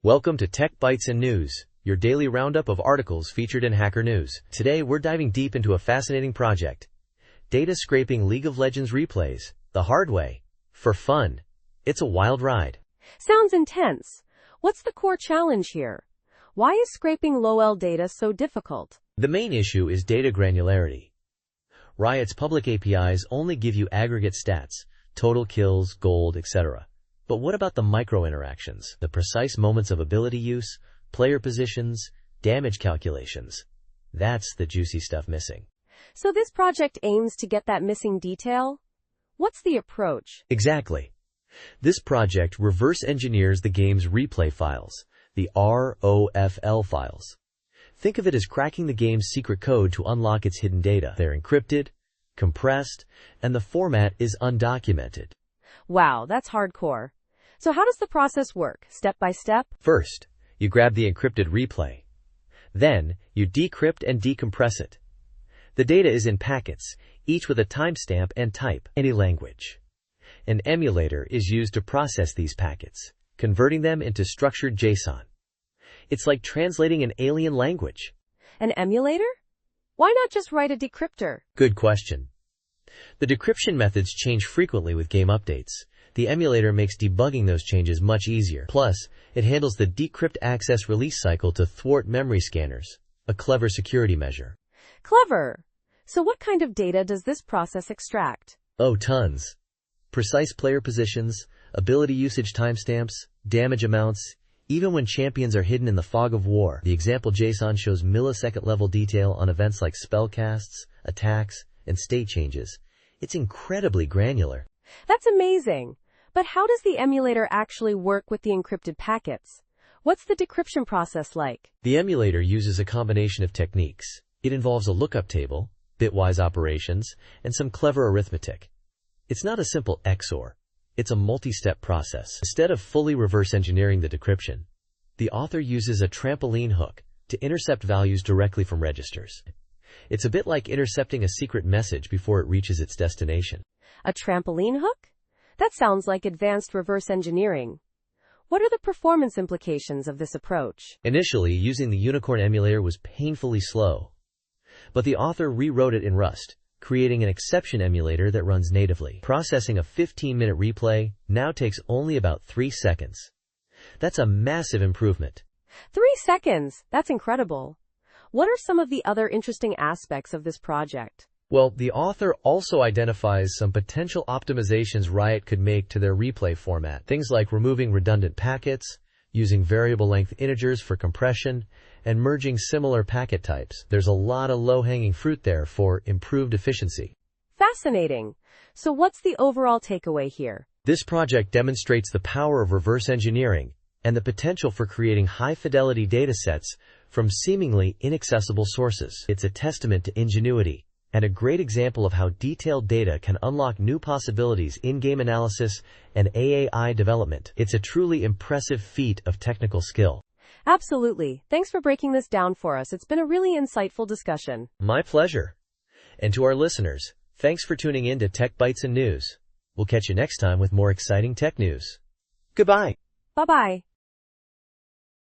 Welcome to Tech Bytes and News, your daily roundup of articles featured in Hacker News. Today, we're diving deep into a fascinating project. Data scraping League of Legends replays, the hard way, for fun. It's a wild ride. Sounds intense. What's the core challenge here? Why is scraping low-L data so difficult? The main issue is data granularity. Riot's public APIs only give you aggregate stats, total kills, gold, etc. But what about the micro-interactions, the precise moments of ability use, player positions, damage calculations? That's the juicy stuff missing. So this project aims to get that missing detail? What's the approach? Exactly. This project reverse engineers the game's replay files, the ROFL files. Think of it as cracking the game's secret code to unlock its hidden data. They're encrypted, compressed, and the format is undocumented. Wow, that's hardcore. So how does the process work, step by step? First, you grab the encrypted replay. Then, you decrypt and decompress it. The data is in packets, each with a timestamp and type, any language. An emulator is used to process these packets, converting them into structured JSON. It's like translating an alien language. An emulator? Why not just write a decryptor? Good question. The decryption methods change frequently with game updates. The emulator makes debugging those changes much easier. Plus, it handles the decrypt access release cycle to thwart memory scanners, a clever security measure. Clever. So what kind of data does this process extract? Oh, tons. Precise player positions, ability usage timestamps, damage amounts, even when champions are hidden in the fog of war. The example JSON shows millisecond-level detail on events like spellcasts, attacks, and state changes. It's incredibly granular. That's amazing. But how does the emulator actually work with the encrypted packets? What's the decryption process like? The emulator uses a combination of techniques. It involves a lookup table, bitwise operations, and some clever arithmetic. It's not a simple XOR. It's a multi-step process. Instead of fully reverse engineering the decryption, the author uses a trampoline hook to intercept values directly from registers. It's a bit like intercepting a secret message before it reaches its destination. A trampoline hook? That sounds like advanced reverse engineering. What are the performance implications of this approach? Initially, using the Unicorn emulator was painfully slow, but the author rewrote it in Rust, creating an exception emulator that runs natively. Processing a 15-minute replay now takes only about 3 seconds. That's a massive improvement. 3 seconds? That's incredible. What are some of the other interesting aspects of this project? Well, the author also identifies some potential optimizations Riot could make to their replay format. Things like removing redundant packets, using variable length integers for compression, and merging similar packet types. There's a lot of low-hanging fruit there for improved efficiency. Fascinating. So what's the overall takeaway here? This project demonstrates the power of reverse engineering and the potential for creating high-fidelity datasets from seemingly inaccessible sources. It's a testament to ingenuity and a great example of how detailed data can unlock new possibilities in game analysis and AI development. It's a truly impressive feat of technical skill. Absolutely. Thanks for breaking this down for us. It's been a really insightful discussion. My pleasure. And to our listeners, thanks for tuning in to Tech Bytes and News. We'll catch you next time with more exciting tech news. Goodbye. Bye-bye.